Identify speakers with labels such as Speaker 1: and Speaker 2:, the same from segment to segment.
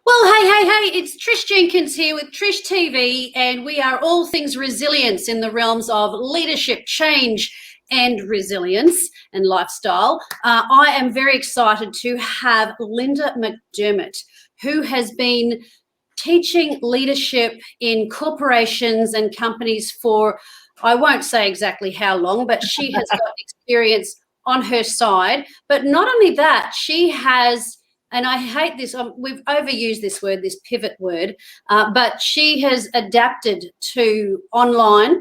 Speaker 1: Well, hey, it's Trish Jenkins here with Trish TV, and we are all things resilience in the realms of leadership, change, and resilience and lifestyle. I am very excited to have Lynda McDermott, who has been teaching leadership in corporations and companies for, I won't say exactly how long, but she has got experience on her side. But not only that, she has, and I hate this, we've overused this word, this pivot word, but she has adapted to online,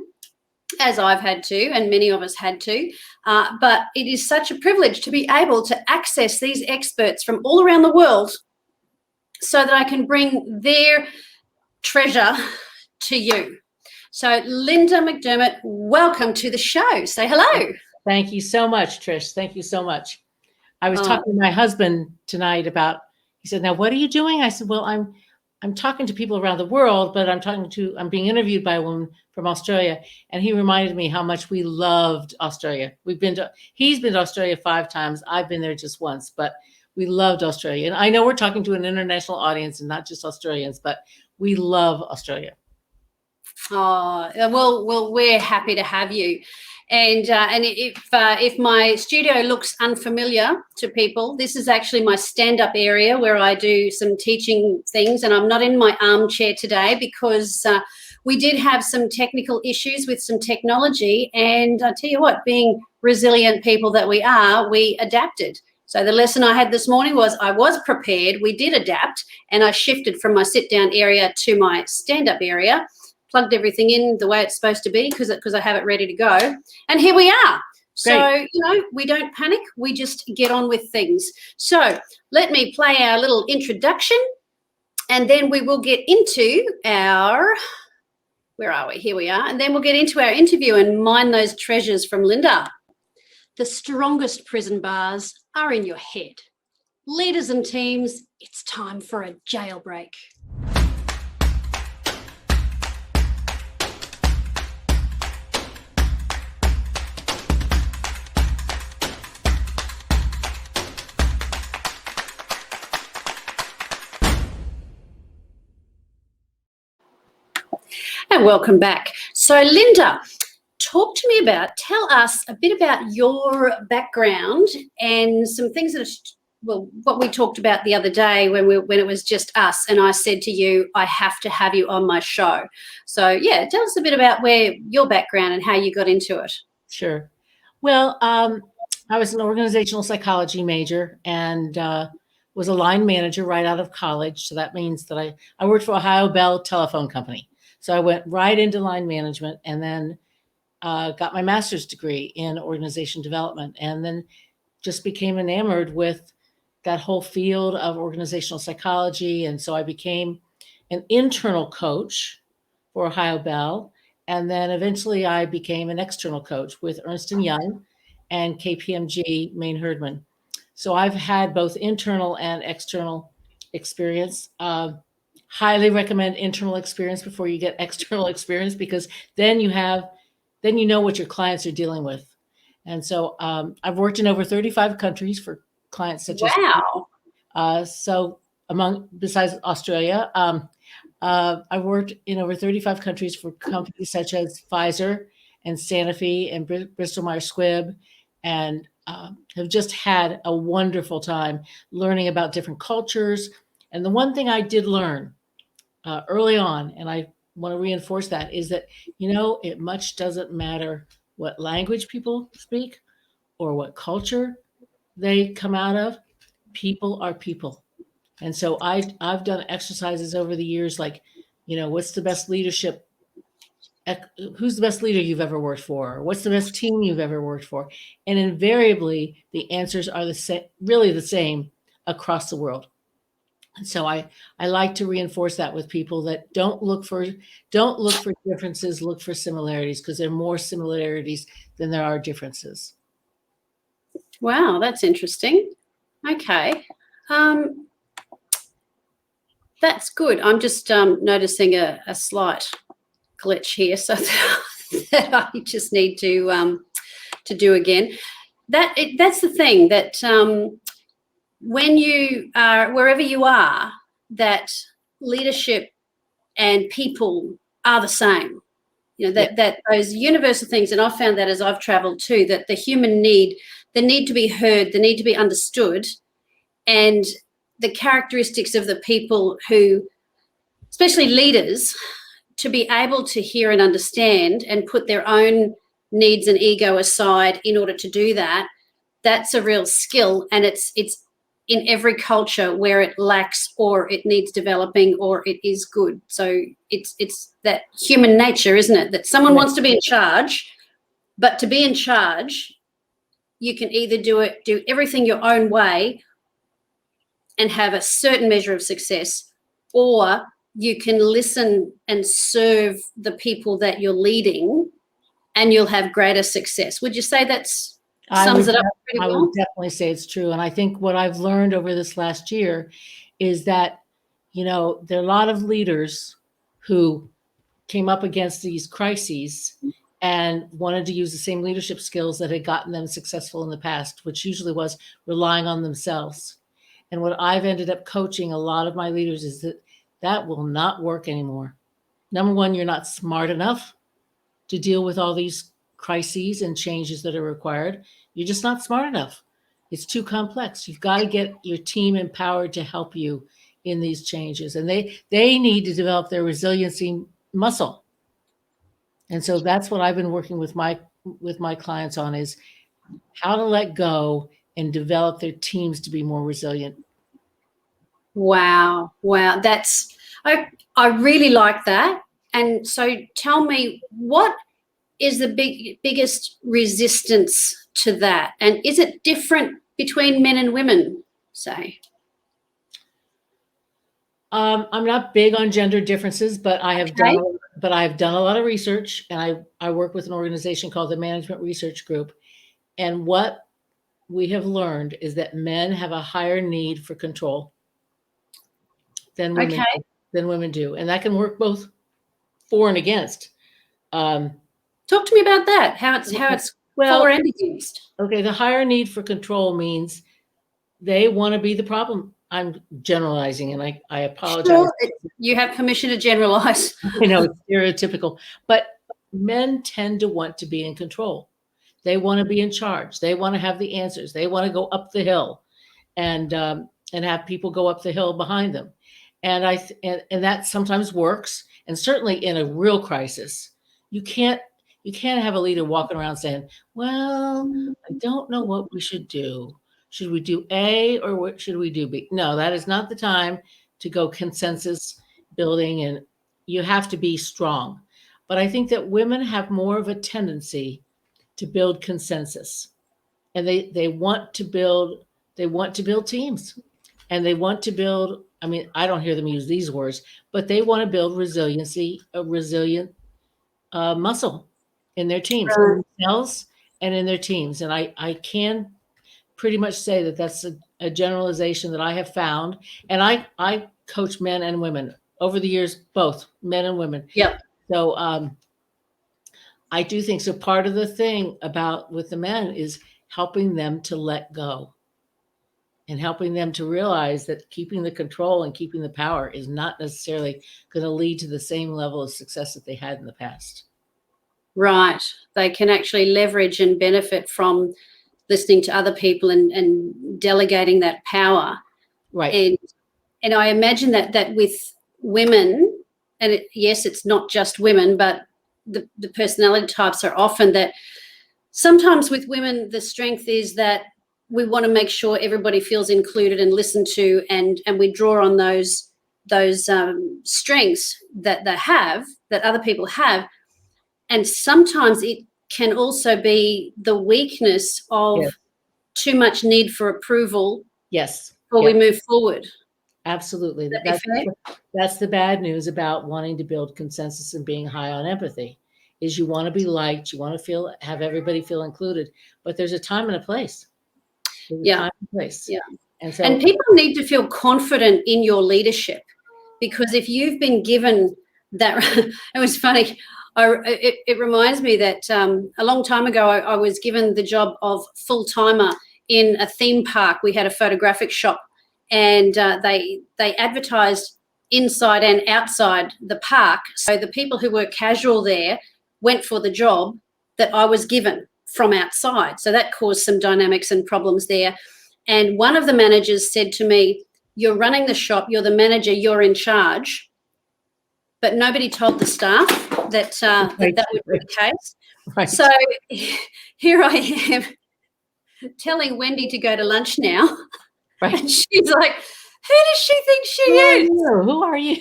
Speaker 1: as I've had to, and many of us had to. But it is such a privilege to be able to access these experts from all around the world so that I can bring their treasure to you. So Lynda McDermott, welcome to the show. Say hello.
Speaker 2: Thank you so much, Trish. Thank you so much. I was talking to my husband tonight about, he said, now what are you doing? I said, well, I'm talking to people around the world, but I'm being interviewed by a woman from Australia. And he reminded me how much we loved Australia. He's been to Australia 5 times. I've been there just once, but we loved Australia. And I know we're talking to an international audience and not just Australians, but we love Australia.
Speaker 1: Oh, well, we're happy to have you. And if my studio looks unfamiliar to people, this is actually my stand-up area where I do some teaching things, and I'm not in my armchair today because we did have some technical issues with some technology, and I tell you what, being resilient people that we are, we adapted. So the lesson I had this morning was I was prepared, we did adapt, and I shifted from my sit-down area to my stand-up area, plugged everything in the way it's supposed to be because I have it ready to go. And here we are. Great. So, we don't panic. We just get on with things. So let me play our little introduction, and then we will get into where are we? Here we are. And then we'll get into our interview and mine those treasures from Lynda. The strongest prison bars are in your head. Leaders and teams, it's time for a jailbreak. And welcome back. So Lynda, tell us a bit about your background and some things that what we talked about the other day when it was just us, and I said to you, I have to have you on my show. So yeah, tell us a bit about your background and how you got into it.
Speaker 2: Sure. Well, I was an organizational psychology major and was a line manager right out of college. So that means that I worked for Ohio Bell Telephone Company. So I went right into line management and then got my master's degree in organization development, and then just became enamored with that whole field of organizational psychology. And so I became an internal coach for Ohio Bell. And then eventually I became an external coach with Ernst & Young and KPMG Main Herdman. So I've had both internal and external experience. Highly recommend internal experience before you get external experience, because then you know what your clients are dealing with. And so I've worked in over 35 countries for clients such as so besides Australia, I worked in over 35 countries for companies such as Pfizer and Sanofi and Bristol Myers Squibb, and have just had a wonderful time learning about different cultures. And the one thing I did learn early on, and I want to reinforce that, is that, it much doesn't matter what language people speak or what culture they come out of. People are people. And so I've done exercises over the years, like, what's the best leadership? Who's the best leader you've ever worked for? Or what's the best team you've ever worked for? And invariably, the answers are really the same across the world. And so I like to reinforce that with people, that don't look for differences, look for similarities, because there are more similarities than there are differences.
Speaker 1: Wow, that's interesting. Okay. That's good. I'm just noticing a slight glitch here, so that I just need to do again. That's the thing, that when you are wherever you are, that leadership and people are the same. You know, that those universal things, and I've found that as I've traveled too, that the human need, the need to be heard, the need to be understood, and the characteristics of the people who, especially leaders, to be able to hear and understand and put their own needs and ego aside in order to do that, that's a real skill. And it's in every culture where it lacks or it needs developing or it is good. So it's that human nature, isn't it? That someone wants to be in charge, but to be in charge, you can either do everything your own way and have a certain measure of success, or you can listen and serve the people that you're leading and you'll have greater success. Would you say that's sums it up pretty well?
Speaker 2: I would definitely say it's true. And I think what I've learned over this last year is that, you know, there are a lot of leaders who came up against these crises and wanted to use the same leadership skills that had gotten them successful in the past, which usually was relying on themselves. And what I've ended up coaching a lot of my leaders is that will not work anymore. Number one, you're not smart enough to deal with all these crises and changes that are required. You're just not smart enough. It's too complex. You've got to get your team empowered to help you in these changes. And they need to develop their resiliency muscle. And so that's what I've been working with my clients on, is how to let go and develop their teams to be more resilient.
Speaker 1: Wow. I really like that. And so tell me, what is the biggest resistance to that? And is it different between men and women, say?
Speaker 2: I'm not big on gender differences, but I have done a lot of research, and I work with an organization called the Management Research Group. And what we have learned is that men have a higher need for control than women do. And that can work both for and against.
Speaker 1: Talk to me about that. How it's for and against.
Speaker 2: Okay, the higher need for control means they want to be the problem. I'm generalizing, and I apologize.
Speaker 1: Sure, you have permission to generalize.
Speaker 2: I know it's stereotypical, but men tend to want to be in control. They want to be in charge. They want to have the answers. They want to go up the hill, and have people go up the hill behind them. And that sometimes works. And certainly in a real crisis, you can't have a leader walking around saying, "Well, I don't know what we should do. Should we do A or what should we do B?" No, that is not the time to go consensus building, and you have to be strong. But I think that women have more of a tendency to build consensus, and they want to build teams, and they want to build, I mean, I don't hear them use these words, but they want to build a resilient muscle in their teams, in themselves and in their teams. And I can pretty much say that that's a generalization that I have found. And I coach men and women over the years, both men and women.
Speaker 1: Yep.
Speaker 2: So I do think so. Part of the thing with the men is helping them to let go and helping them to realize that keeping the control and keeping the power is not necessarily going to lead to the same level of success that they had in the past.
Speaker 1: Right. They can actually leverage and benefit from listening to other people and delegating that power.
Speaker 2: Right.
Speaker 1: And I imagine that with women, and yes, it's not just women, but the personality types are often that sometimes with women, the strength is that we want to make sure everybody feels included and listened to, and we draw on those strengths that they have, that other people have. And sometimes it can also be the weakness of too much need for approval.
Speaker 2: Yes.
Speaker 1: Before we move forward.
Speaker 2: Absolutely. That's the bad news about wanting to build consensus and being high on empathy, is you want to be liked, you want to have everybody feel included, but there's a time and a place.
Speaker 1: Yeah. And people need to feel confident in your leadership, because if you've been given that, it was funny. It reminds me that a long time ago, I was given the job of full-timer in a theme park. We had a photographic shop, and they advertised inside and outside the park. So the people who were casual there went for the job that I was given from outside. So that caused some dynamics and problems there. And one of the managers said to me, "You're running the shop, you're the manager, you're in charge." But nobody told the staff that that would be the case.
Speaker 2: Right.
Speaker 1: So here I am telling Wendy to go to lunch now.
Speaker 2: Right.
Speaker 1: And she's like, "Who does she think she is?
Speaker 2: Who are you?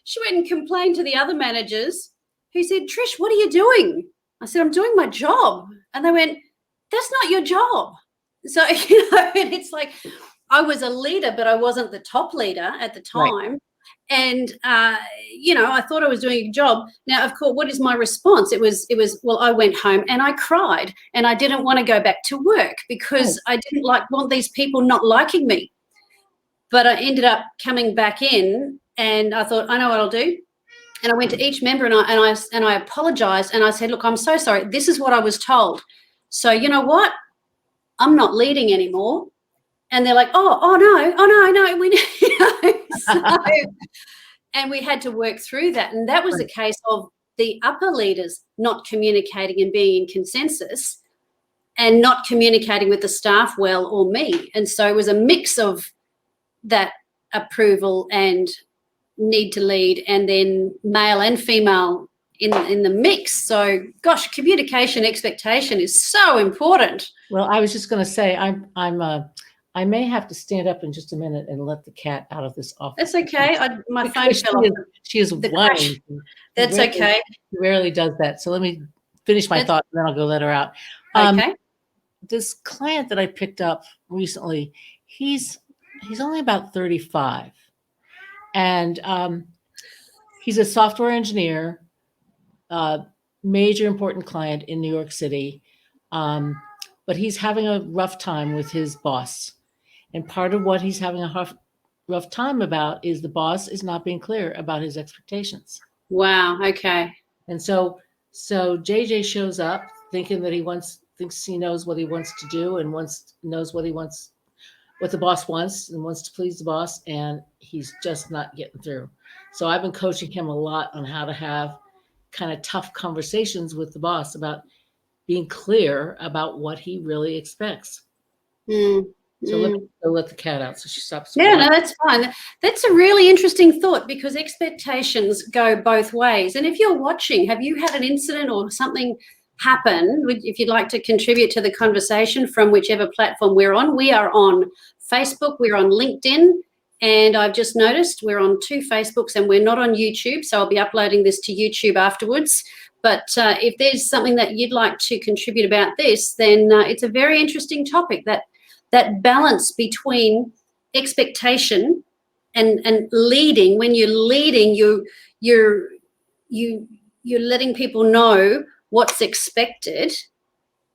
Speaker 1: She went and complained to the other managers, who said, "Trish, what are you doing?" I said, "I'm doing my job." And they went, "That's not your job." So, and it's like, I was a leader, but I wasn't the top leader at the time. Right. And, I thought I was doing a job. Now, of course, what is my response? It was, well, I went home and I cried and I didn't want to go back to work because I didn't want these people not liking me. But I ended up coming back in and I thought, I know what I'll do. And I went to each member and I apologized and I said, "Look, I'm so sorry. This is what I was told. So you know what? I'm not leading anymore." And they're like, oh no, we so, and we had to work through that. And that was the case of the upper leaders not communicating and being in consensus and not communicating with the staff well or me. And so it was a mix of that approval and need to lead, and then male and female in the mix. So, gosh, communication expectation is so important.
Speaker 2: Well, I was just going to say, I may have to stand up in just a minute and let the cat out of this office.
Speaker 1: That's okay. My phone fell off.
Speaker 2: She is whining.
Speaker 1: That's okay.
Speaker 2: She rarely does that. So let me finish my thought, and then I'll go let her out.
Speaker 1: Okay.
Speaker 2: This client that I picked up recently, he's only about 35. And he's a software engineer, major important client in New York City. But he's having a rough time with his boss. And part of what he's having a rough time about is the boss is not being clear about his expectations.
Speaker 1: Wow. Okay.
Speaker 2: And so JJ shows up thinking that thinks he knows what he wants to do and knows what the boss wants and wants to please the boss, and he's just not getting through. So I've been coaching him a lot on how to have kind of tough conversations with the boss about being clear about what he really expects. So let the cat out so she stops.
Speaker 1: Yeah, no, that's fine. That's a really interesting thought, because expectations go both ways. And if you're watching, have you had an incident or something happen? If you'd like to contribute to the conversation from whichever platform we're on, we are on Facebook, we're on LinkedIn, and I've just noticed we're on 2 Facebooks and we're not on YouTube. So I'll be uploading this to YouTube afterwards. But if there's something that you'd like to contribute about this, then it's a very interesting topic, that balance between expectation and leading. When you're leading, you're letting people know what's expected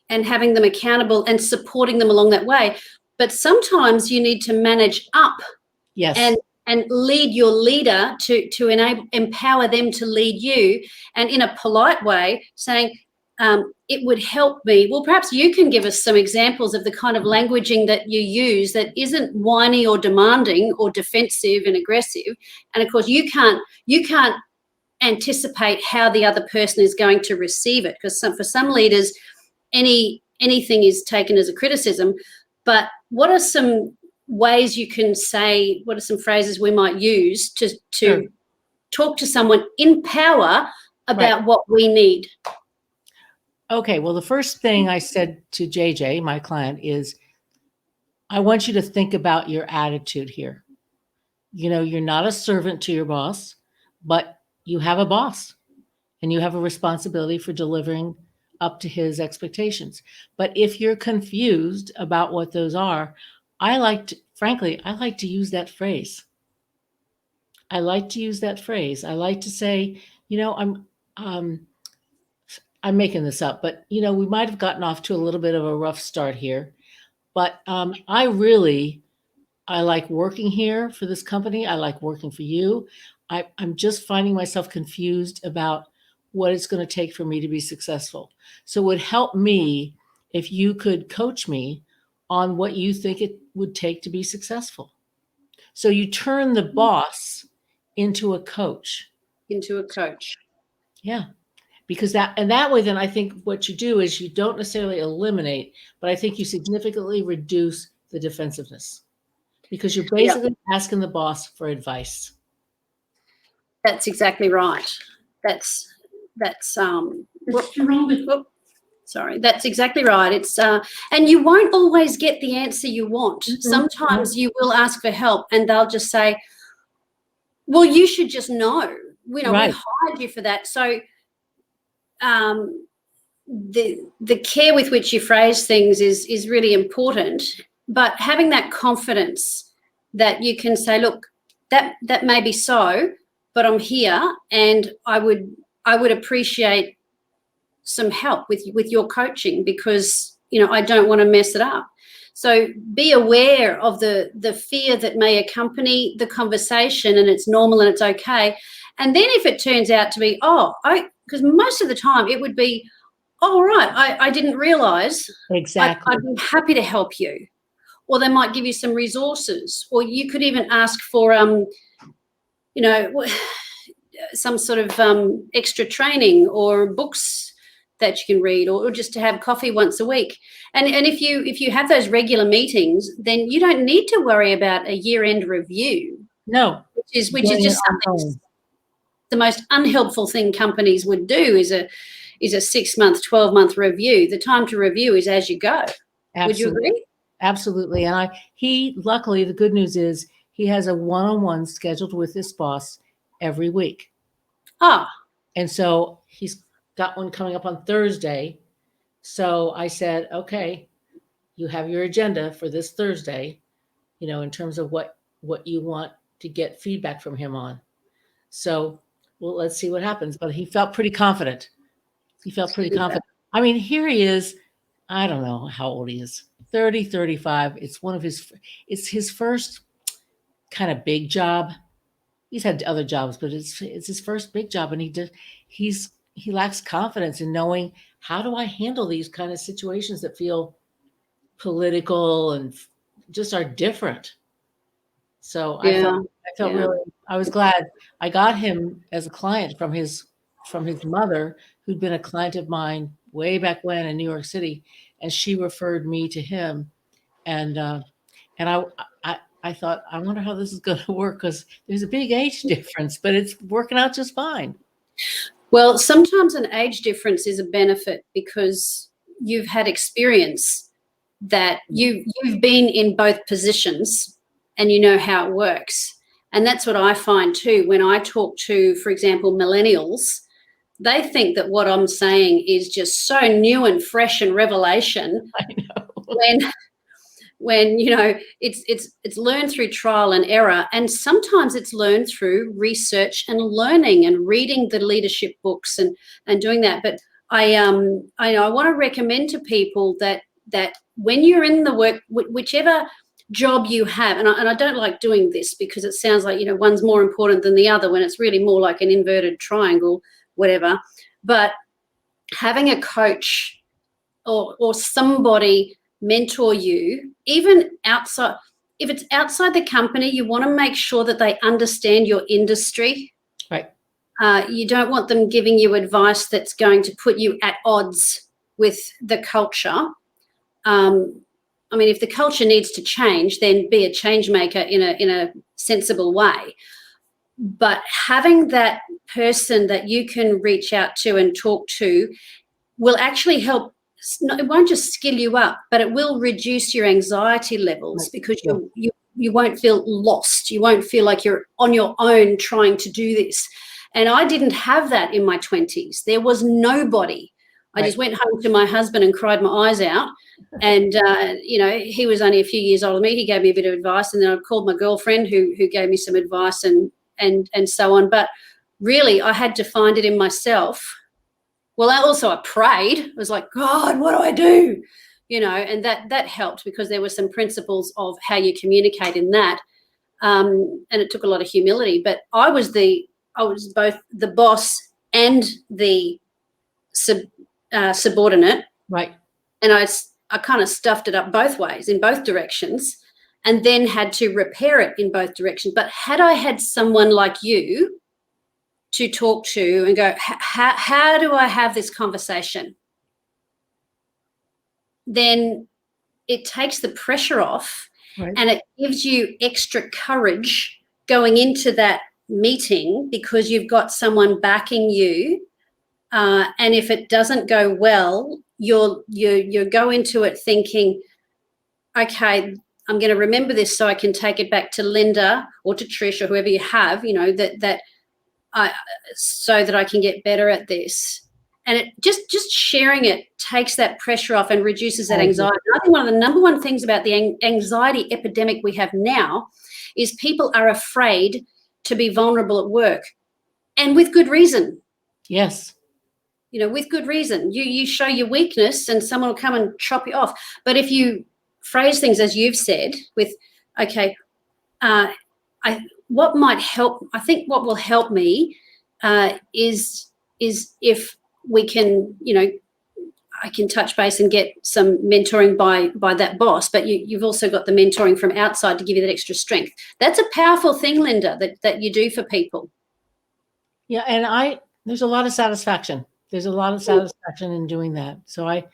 Speaker 1: and having them accountable and supporting them along that way. But sometimes you need to manage up.
Speaker 2: Yes.
Speaker 1: And lead your leader to empower them to lead you, and in a polite way, saying, it would help me. Well, perhaps you can give us some examples of the kind of languaging that you use that isn't whiny or demanding or defensive and aggressive. And of course, you can't anticipate how the other person is going to receive it, because for some leaders, anything is taken as a criticism. But what are some ways you can say, what are some phrases we might use to
Speaker 2: Sure.
Speaker 1: talk to someone in power about what we need?
Speaker 2: Okay, well, the first thing I said to JJ, my client, is I want you to think about your attitude here. You're not a servant to your boss, but you have a boss and you have a responsibility for delivering up to his expectations. But if you're confused about what those are, I like to use that phrase. I like to say, I'm making this up, but we might have gotten off to a little bit of a rough start here, but I like working here for this company. I like working for you. I'm just finding myself confused about what it's going to take for me to be successful. So it would help me if you could coach me on what you think it would take to be successful. So you turn the boss into a coach.
Speaker 1: Into a coach.
Speaker 2: Yeah. Because that way, then I think what you do is you don't necessarily eliminate, but I think you significantly reduce the defensiveness, because you're basically asking the boss for advice.
Speaker 1: That's exactly right. That's sorry, that's exactly right. It's and you won't always get the answer you want. Sometimes you will ask for help and they'll just say, well, you should just know. We hired you for that. So the care with which you phrase things is really important. But having that confidence that you can say, look, that may be so, but I'm here and I would appreciate some help with your coaching, because I don't want to mess it up. So be aware of the fear that may accompany the conversation, and it's normal and it's okay. And then if it turns out to be, because most of the time it would be, oh, right, I didn't realize.
Speaker 2: Exactly.
Speaker 1: I'd be happy to help you. Or they might give you some resources, or you could even ask for some sort of extra training or books that you can read, or just to have coffee once a week. And if you have those regular meetings, then you don't need to worry about a year-end review.
Speaker 2: No.
Speaker 1: Which is just something. The most unhelpful thing companies would do is a 6-month, 12-month review. The time to review is as you go. Absolutely. Would you agree?
Speaker 2: Absolutely. And luckily, the good news is he has a one-on-one scheduled with his boss every week. And so he's got one coming up on Thursday. So I said, okay, you have your agenda for this Thursday, in terms of what you want to get feedback from him on. So, well, let's see what happens. But he felt pretty confident. I mean, here he is. I don't know how old he is. 30, 35. It's his first kind of big job. He's had other jobs, but it's his first big job. And he lacks confidence in knowing, how do I handle these kind of situations that feel political and just are different. So I felt really, I was glad I got him as a client from his mother, who'd been a client of mine way back when in New York City, and she referred me to him. And I thought, I wonder how this is going to work, because there's a big age difference, but it's working out just fine.
Speaker 1: Well, sometimes an age difference is a benefit, because you've had experience that you've been in both positions and you know how it works. And that's what I find too. When I talk to, for example, millennials, they think that what I'm saying is just so new and fresh and revelation.
Speaker 2: I know.
Speaker 1: When it's learned through trial and error, and sometimes it's learned through research and learning and reading the leadership books and doing that. But I want to recommend to people that when you're in the work, whichever job you have, and I don't like doing this because it sounds like one's more important than the other, when it's really more like an inverted triangle, whatever. But having a coach or somebody mentor you, even outside, if it's outside the company, you want to make sure that they understand your industry.
Speaker 2: Right.
Speaker 1: You don't want them giving you advice that's going to put you at odds with the culture. I mean, if the culture needs to change, then be a change maker in a sensible way. But having that person that you can reach out to and talk to will actually help. It won't just skill you up, but it will reduce your anxiety levels, because you won't feel lost. You won't feel like you're on your own trying to do this. And I didn't have that in my 20s. There was nobody. I just went home to my husband and cried my eyes out. And, he was only a few years older than me. He gave me a bit of advice. And then I called my girlfriend who gave me some advice and so on. But really, I had to find it in myself. Well, I prayed. I was like, God, what do I do? And that helped, because there were some principles of how you communicate in that. And it took a lot of humility. But I was both the boss and the subordinate.
Speaker 2: Right.
Speaker 1: And I kind of stuffed it up both ways, in both directions. and then had to repair it in both directions. But had I had someone like you to talk to and go, how do I have this conversation? Then it takes the pressure off,
Speaker 2: Right.
Speaker 1: and it gives you extra courage going into that meeting because you've got someone backing you. And if it doesn't go well, you go into it thinking, okay, I'm going to remember this so I can take it back to Lynda or to Trish or whoever you have, so that I can get better at this. And it just sharing it takes that pressure off and reduces that anxiety. I think one of the number one things about the anxiety epidemic we have now is people are afraid to be vulnerable at work, and with good reason.
Speaker 2: Yes.
Speaker 1: With good reason. You show your weakness and someone will come and chop you off. But if you phrase things as you've said with, okay, what might help, I think what will help me is if we can, I can touch base and get some mentoring by that boss, but you've also got the mentoring from outside to give you that extra strength. That's a powerful thing, Lynda, that you do for people.
Speaker 2: Yeah, and there's a lot of satisfaction. There's a lot of satisfaction in doing that. So I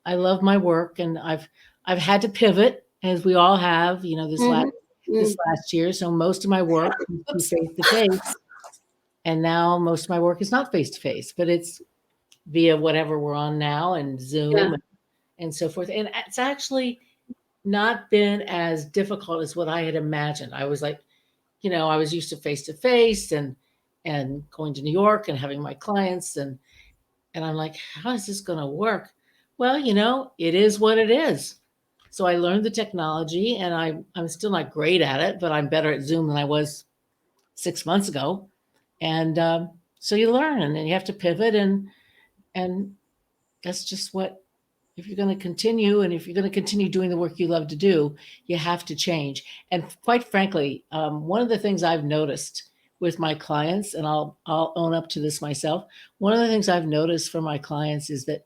Speaker 2: love my work, and I've had to pivot, as we all have, this last year. So most of my work is face to face, and now most of my work is not face to face, but it's via whatever we're on now and Zoom and so forth. And it's actually not been as difficult as what I had imagined. I was like, I was used to face and going to New York and having my clients and I'm like, how is this going to work? Well, it is what it is. So I learned the technology, and I'm still not great at it, but I'm better at Zoom than I was 6 months ago. And so you learn, and then you have to pivot, and that's just what, if you're going to continue, and if you're going to continue doing the work you love to do, you have to change. And quite frankly, one of the things I've noticed with my clients, and I'll own up to this myself, one of the things I've noticed from my clients is that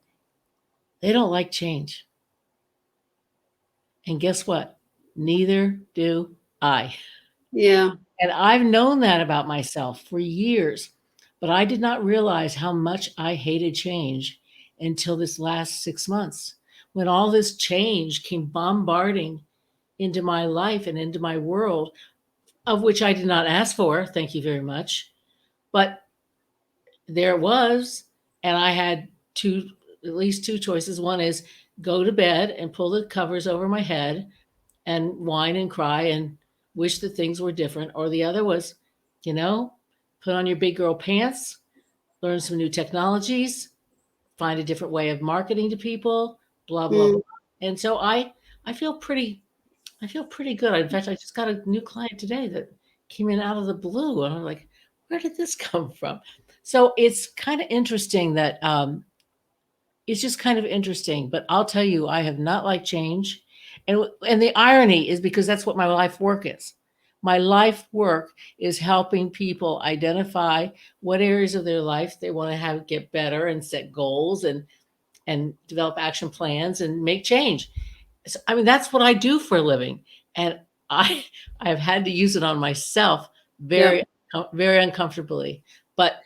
Speaker 2: they don't like change. And guess what? Neither do I.
Speaker 1: Yeah.
Speaker 2: And I've known that about myself for years, but I did not realize how much I hated change until this last 6 months, when all this change came bombarding into my life and into my world, of which I did not ask for. Thank you very much. But there it was. And I had at least two choices. One is go to bed and pull the covers over my head and whine and cry and wish that things were different. Or the other was, put on your big girl pants, learn some new technologies, find a different way of marketing to people, blah, blah, blah. And so I feel pretty good. In fact, I just got a new client today that came in out of the blue. And I'm like, where did this come from? So it's kind of interesting that it's just kind of interesting. But I'll tell you, I have not liked change. And the irony is because that's what my life work is. My life work is helping people identify what areas of their life they want to get better and set goals and develop action plans and make change. So, that's what I do for a living. And I have had to use it on myself very, very uncomfortably. But,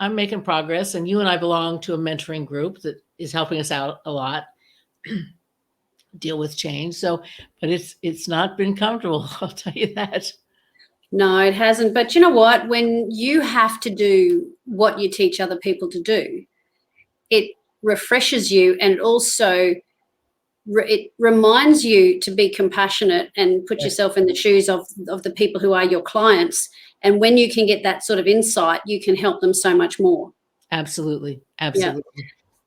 Speaker 2: I'm making progress. And you and I belong to a mentoring group that is helping us out a lot deal with change. So, but it's not been comfortable. I'll tell you that.
Speaker 1: No, it hasn't. But you know what? When you have to do what you teach other people to do, it refreshes you, and it also it reminds you to be compassionate and put yourself in the shoes of the people who are your clients. And when you can get that sort of insight, you can help them so much more.
Speaker 2: Absolutely.
Speaker 1: Yeah.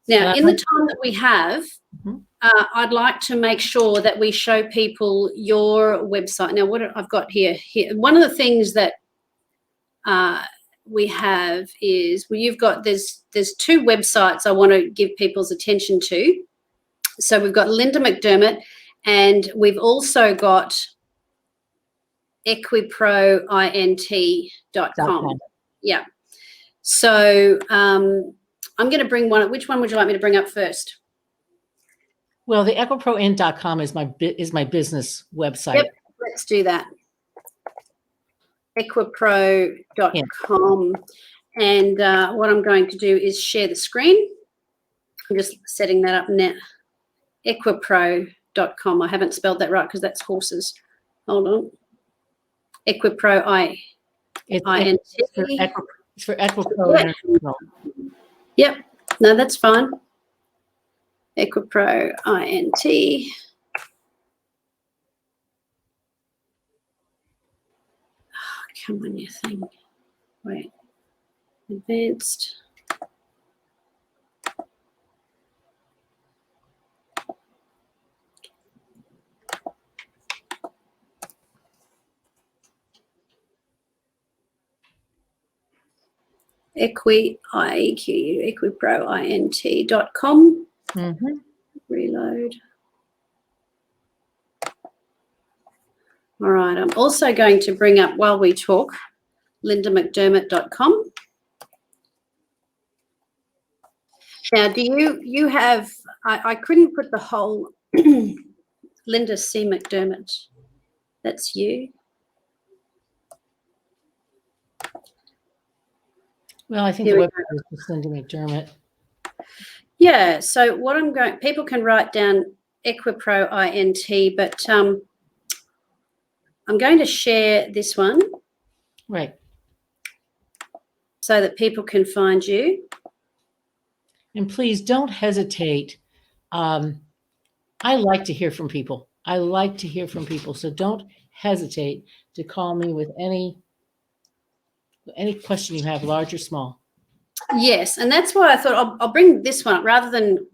Speaker 1: Now, in the time that we have, I'd like to make sure that we show people your website. Now, what I've got here, one of the things that we have is, you've got, there's two websites I want to give people's attention to. So we've got Lynda McDermott, and we've also got equiproint.com. Yeah. So I'm going to bring one. Which one would you like me to bring up first?
Speaker 2: Well, the equiproint.com is my business website.
Speaker 1: Yep, let's do that. Equipro.com. And what I'm going to do is share the screen. I'm just setting that up now. Equipro.com. I haven't spelled that right because that's horses. Hold on. Equipro,
Speaker 2: It's for Equipro
Speaker 1: Yeah.
Speaker 2: International.
Speaker 1: Yep. No, that's fine. Equipro, INT. Oh, come on, you thing. Wait. Advanced. equiproint.com.
Speaker 2: Mm-hmm.
Speaker 1: Reload. All right. I'm also going to bring up, while we talk, lyndamcdermott.com. Now, do you have, I couldn't put the whole Lynda C. McDermott. That's you.
Speaker 2: Well, I think the website is just Lynda McDermott.
Speaker 1: Yeah, so what people can write down Equipro INT, but I'm going to share this one.
Speaker 2: Right.
Speaker 1: So that people can find you.
Speaker 2: And please don't hesitate. I like to hear from people. So don't hesitate to call me with any question you have, large or small.
Speaker 1: Yes, and that's why I thought I'll bring this one up rather than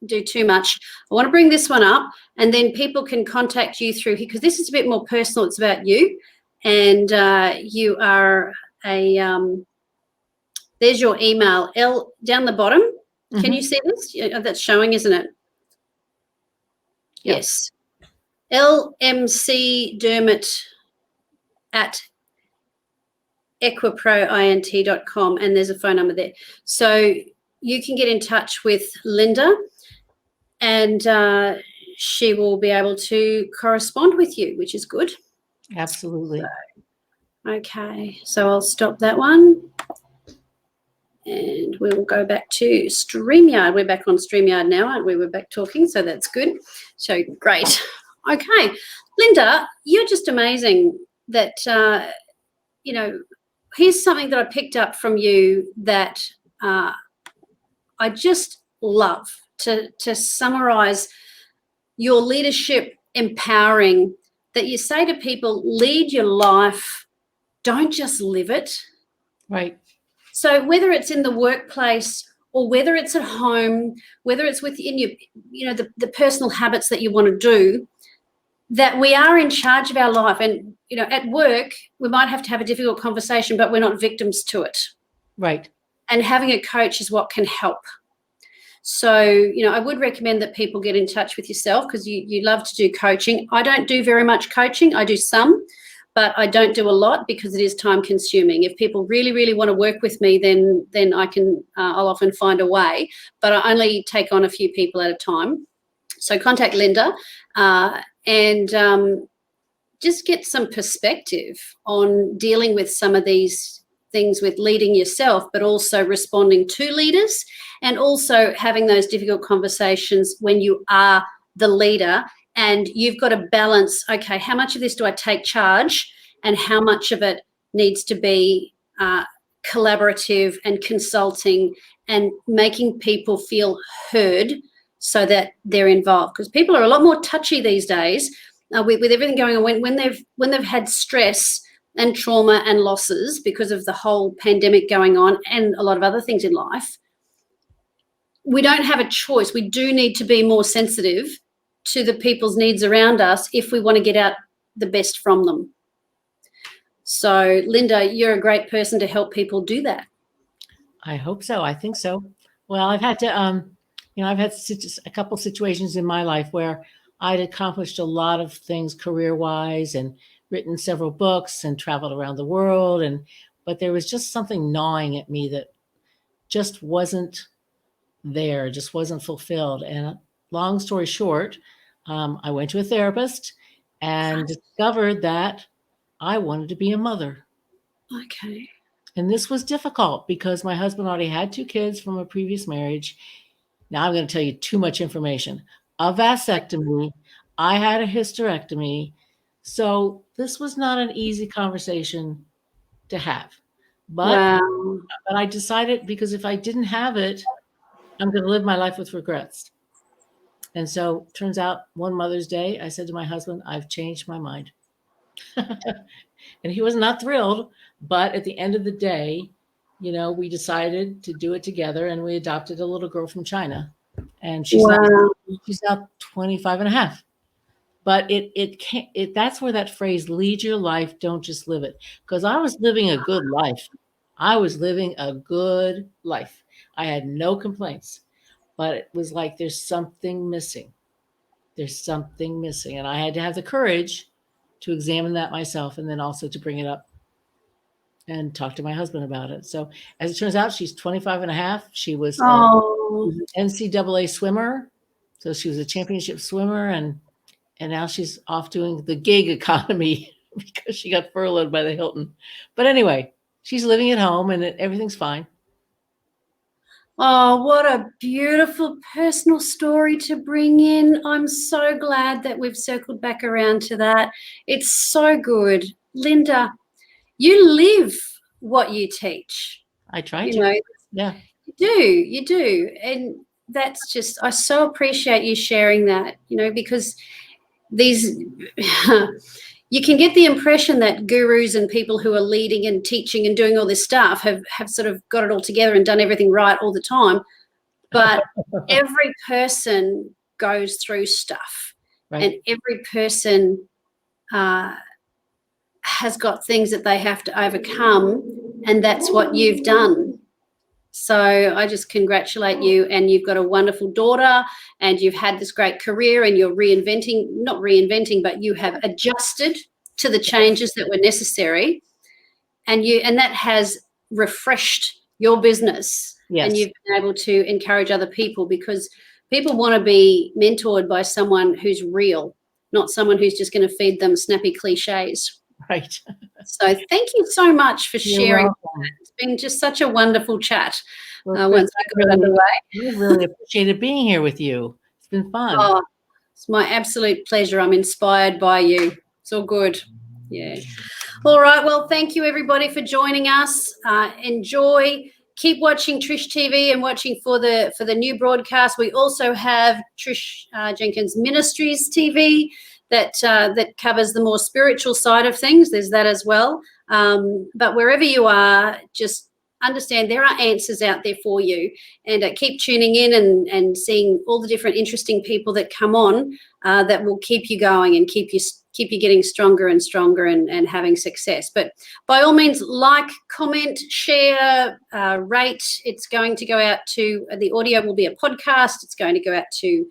Speaker 1: do too much. I want to bring this one up, and then people can contact you through here because this is a bit more personal. It's about you, and you are there's your email, down the bottom. Mm-hmm. Can you see this? That's showing, isn't it? Yeah. Yes. LMCDermott at equiproint.com, and there's a phone number there. So you can get in touch with Lynda, and she will be able to correspond with you, which is good.
Speaker 2: Absolutely.
Speaker 1: Okay, so I'll stop that one. And we will go back to StreamYard. We're back on StreamYard now, aren't we? We're back talking, so that's good. So great. Okay. Lynda, you're just amazing that, here's something that I picked up from you that I just love to summarize your leadership empowering, that you say to people, lead your life, don't just live it.
Speaker 2: Right.
Speaker 1: So whether it's in the workplace or whether it's at home, whether it's within your, the personal habits that you want to do, that we are in charge of our life. And, at work, we might have to have a difficult conversation, but we're not victims to it.
Speaker 2: Right.
Speaker 1: And having a coach is what can help. So, I would recommend that people get in touch with yourself because you love to do coaching. I don't do very much coaching. I do some, but I don't do a lot because it is time consuming. If people really, really want to work with me, then I can, I'll often find a way, but I only take on a few people at a time. So contact Lynda and just get some perspective on dealing with some of these things with leading yourself, but also responding to leaders and also having those difficult conversations when you are the leader. And you've got to balance, okay, how much of this do I take charge and how much of it needs to be collaborative and consulting and making people feel heard so that they're involved. Because people are a lot more touchy these days with everything going on. When they've had stress and trauma and losses because of the whole pandemic going on and a lot of other things in life, we don't have a choice. We do need to be more sensitive to the people's needs around us if we want to get out the best from them. So, Lynda, you're a great person to help people do that.
Speaker 2: I hope so. I think so. Well, I've had to, I've had a couple situations in my life where I'd accomplished a lot of things career-wise and written several books and traveled around the world, but there was just something gnawing at me that just wasn't there, just wasn't fulfilled. And long story short, I went to a therapist and discovered that I wanted to be a mother.
Speaker 1: Okay.
Speaker 2: And this was difficult because my husband already had 2 kids from a previous marriage. Now I'm going to tell you too much information. A vasectomy. I had a hysterectomy. So this was not an easy conversation to have. But
Speaker 1: Wow.
Speaker 2: I decided, because if I didn't have it, I'm going to live my life with regrets. And so turns out one Mother's Day, I said to my husband, I've changed my mind. And he was not thrilled. But at the end of the day, we decided to do it together, and we adopted a little girl from China. And she's now 25 and a half. But that's where that phrase, lead your life, don't just live it. Because I was living a good life. I had no complaints, but it was like, there's something missing. And I had to have the courage to examine that myself, and then also to bring it up and talk to my husband about it. So as it turns out, she's 25 and a half. She was an NCAA swimmer. So she was a championship swimmer, and now she's off doing the gig economy because she got furloughed by the Hilton. But anyway, she's living at home, and everything's fine.
Speaker 1: Oh, what a beautiful personal story to bring in. I'm so glad that we've circled back around to that. It's so good. Lynda, you live what you teach.
Speaker 2: I try to. Yeah.
Speaker 1: You do. And that's just, I so appreciate you sharing that, because these you can get the impression that gurus and people who are leading and teaching and doing all this stuff have sort of got it all together and done everything right all the time. But every person goes through stuff, right? And every person has got things that they have to overcome, and that's what you've done. So I just congratulate you, and you've got a wonderful daughter, and you've had this great career, and you're not reinventing, but you have adjusted to the changes that were necessary, and that has refreshed your business. Yes. And you've been able to encourage other people, because people want to be mentored by someone who's real, not someone who's just going to feed them snappy cliches.
Speaker 2: Right.
Speaker 1: So thank you so much for sharing. It's been just such a wonderful chat. Once I got underway,
Speaker 2: I really appreciated being here with you. It's been fun.
Speaker 1: Oh, it's my absolute pleasure. I'm inspired by you. It's all good. Yeah. All right. Well, thank you everybody for joining us. Enjoy. Keep watching Trish TV and watching for the new broadcast. We also have Trish Jenkins Ministries TV that covers the more spiritual side of things. There's that as well. But wherever you are, just understand there are answers out there for you, and keep tuning in and seeing all the different interesting people that come on that will keep you going and keep you getting stronger and stronger and having success. But by all means, like, comment, share, rate. It's going to go out to, the audio will be a podcast. It's going to go out to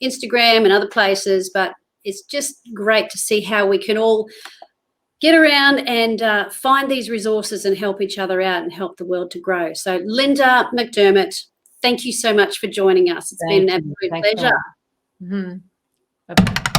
Speaker 1: Instagram and other places, but it's just great to see how we can all get around and find these resources and help each other out and help the world to grow. So Lynda McDermott, thank you so much for joining us. It's been an absolute pleasure.
Speaker 2: Mm-hmm. Bye-bye.